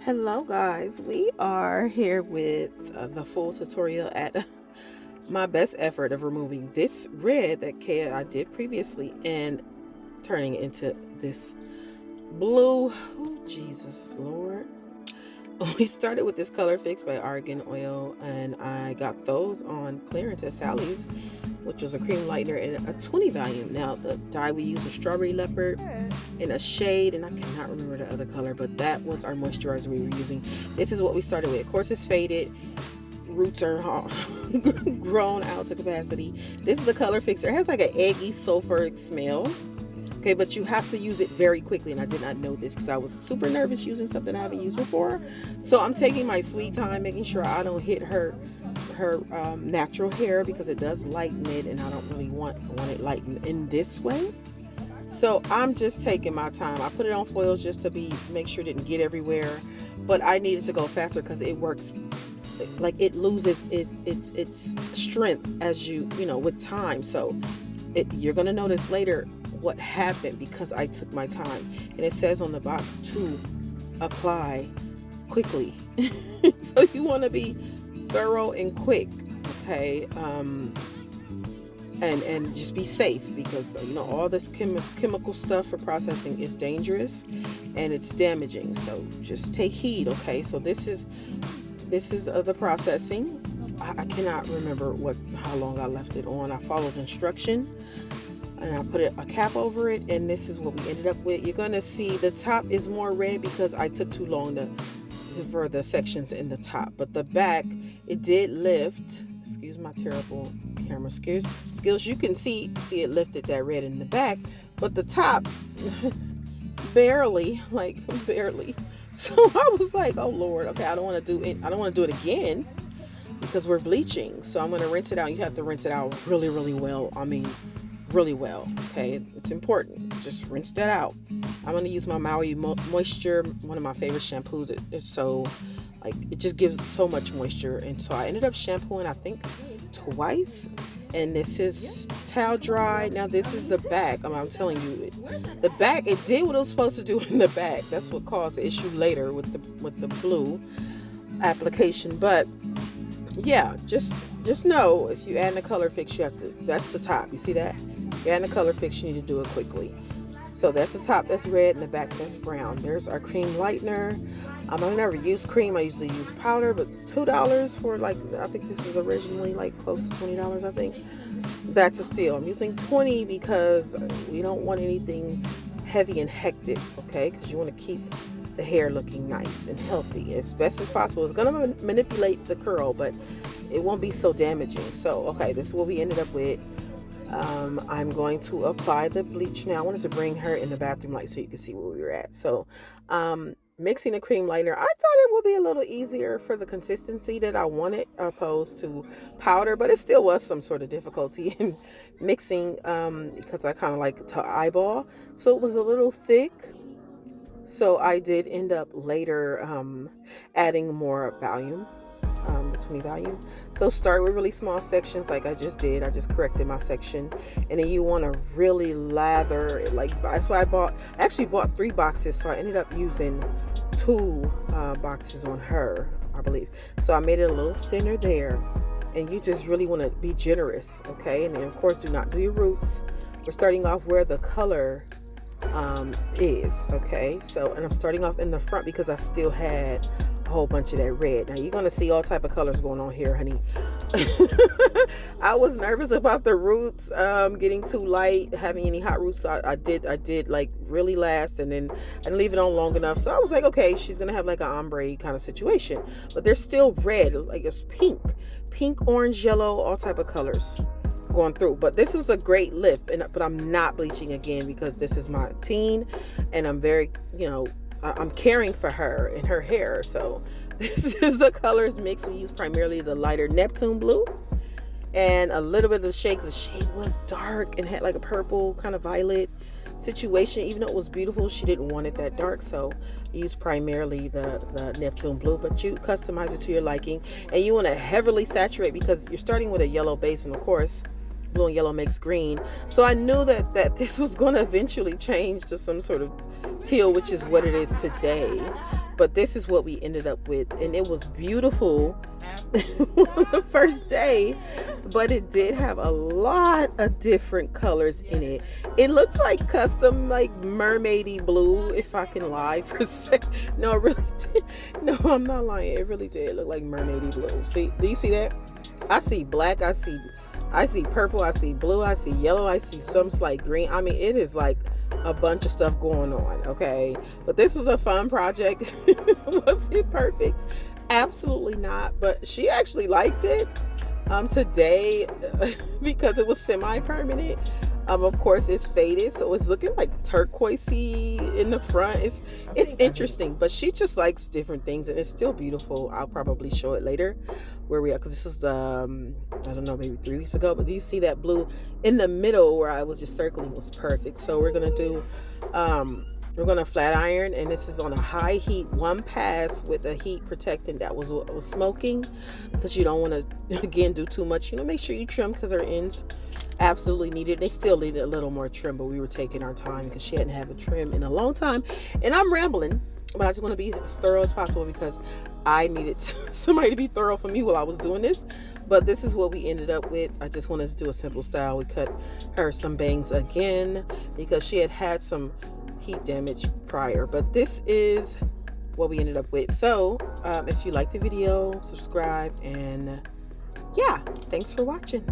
Hello guys, we are here with the full tutorial at my best effort of removing this red that I did previously and turning it into this blue. Oh, Jesus Lord. We started with this color fix by Argan oil, and I got those on clearance at Sally's, which was a cream lightener and a 20 volume. Now the dye we used was strawberry leopard in a shade, and I cannot remember the other color, but that was our moisturizer we were using. This is what we started with. Of course, it's faded. Roots are grown out to capacity. This is the color fixer. It has like an eggy sulfuric smell. Okay, but you have to use it very quickly, and I did not know this because I was super nervous using something I haven't used before. So I'm taking my sweet time, making sure I don't hit her natural hair, because it does lighten it, and I don't really want it lightened in this way. So I'm just taking my time. I put it on foils just to make sure it didn't get everywhere, but I needed to go faster because it works like it loses its strength as you know with time. So you're gonna notice later what happened because I took my time, and it says on the box to apply quickly. So you want to be thorough and quick, okay? And just be safe, because you know all this chemical stuff for processing is dangerous and it's damaging, so just take heed, okay? So this is the processing. I cannot remember how long I left it on. I followed instruction and I put a cap over it, and this is what we ended up with. You're gonna see the top is more red because I took too long for the sections in the top, but the back, it did lift. Excuse my terrible camera skills. You can see it lifted that red in the back, but the top barely. So I was like, oh Lord, okay, I don't want to do it again because we're bleaching. So I'm going to rinse it out. You have to rinse it out really, really well. I mean, really well, okay? It's important. Just rinse that out. I'm going to use my Maui Moisture, one of my favorite shampoos. It's so, it just gives so much moisture. And so I ended up shampooing, I think, twice. And this is towel dry. Now this is the back. I'm telling you, the back, it did what it was supposed to do in the back. That's what caused the issue later with the blue application. But yeah, just know if you add the color fix, you have to, that's the top. You see that? You add the color fix, you need to do it quickly. So that's the top, that's red, and the back, that's brown. There's our cream lightener. I never use cream. I usually use powder, but $2 for I think this is originally close to $20, I think. That's a steal. I'm using 20 because we don't want anything heavy and hectic, okay? Because you want to keep the hair looking nice and healthy as best as possible. It's going to manipulate the curl, but it won't be so damaging. So, okay, this is what we ended up with. I'm going to apply the bleach now. I wanted to bring her in the bathroom light so you can see where we were at. So, mixing the cream lightener, I thought it would be a little easier for the consistency that I wanted opposed to powder, but it still was some sort of difficulty in mixing because I kind of like to eyeball. So it was a little thick. So I did end up later adding more volume. The 20 volume. So start with really small sections like I just did. I just corrected my section, and then you want to really lather it. That's why I actually bought 3 boxes, so I ended up using 2 boxes on her, I believe. So I made it a little thinner there, and you just really want to be generous, okay? And then of course do not do your roots. We're starting off where the color is, okay? So, and I'm starting off in the front because I still had a whole bunch of that red. Now you're gonna see all type of colors going on here, honey. I was nervous about the roots getting too light, having any hot roots, so I did really last, and then I didn't leave it on long enough. So I was like, okay, she's gonna have an ombre kind of situation, but they're still red, it's pink, orange, yellow, all type of colors going through. But this was a great lift, but I'm not bleaching again because this is my teen, and I'm very, I'm caring for her and her hair. So this is the colors mix. We use primarily the lighter Neptune blue and a little bit of the shades. The shade was dark and had a purple kind of violet situation. Even though it was beautiful, she didn't want it that dark, so I used primarily the Neptune blue, but you customize it to your liking. And you want to heavily saturate because you're starting with a yellow base, and of course blue and yellow makes green. So I knew that this was going to eventually change to some sort of teal, which is what it is today. But this is what we ended up with, and it was beautiful the first day, but it did have a lot of different colors in it. It looked like custom, like mermaidy blue, if I can lie for a sec. No, it really did. No, I'm not lying. It really did look like mermaidy blue. See, do you see that? I see black, I see purple, I see blue, I see yellow, I see some slight green. I mean, it is like a bunch of stuff going on, okay? But this was a fun project. Was it perfect? Absolutely not. But she actually liked it today because it was semi-permanent. Of course, it's faded, so it's looking like turquoisey in the front. It's interesting, but she just likes different things, and it's still beautiful. I'll probably show it later where we are, because this was I don't know, maybe 3 weeks ago. But do you see that blue in the middle where I was just circling was perfect. So we're gonna do we're gonna flat iron, and this is on a high heat, one pass with a heat protectant that was smoking, because you don't want to again do too much. Make sure you trim, because her ends absolutely needed. They still needed a little more trim, but we were taking our time because she hadn't had a trim in a long time. And I'm rambling, but I just want to be as thorough as possible because I needed somebody to be thorough for me while I was doing this. But this is what we ended up with. I just wanted to do a simple style. We cut her some bangs again because she had some heat damage prior, but this is what we ended up with. So if you like the video, subscribe, and yeah, thanks for watching.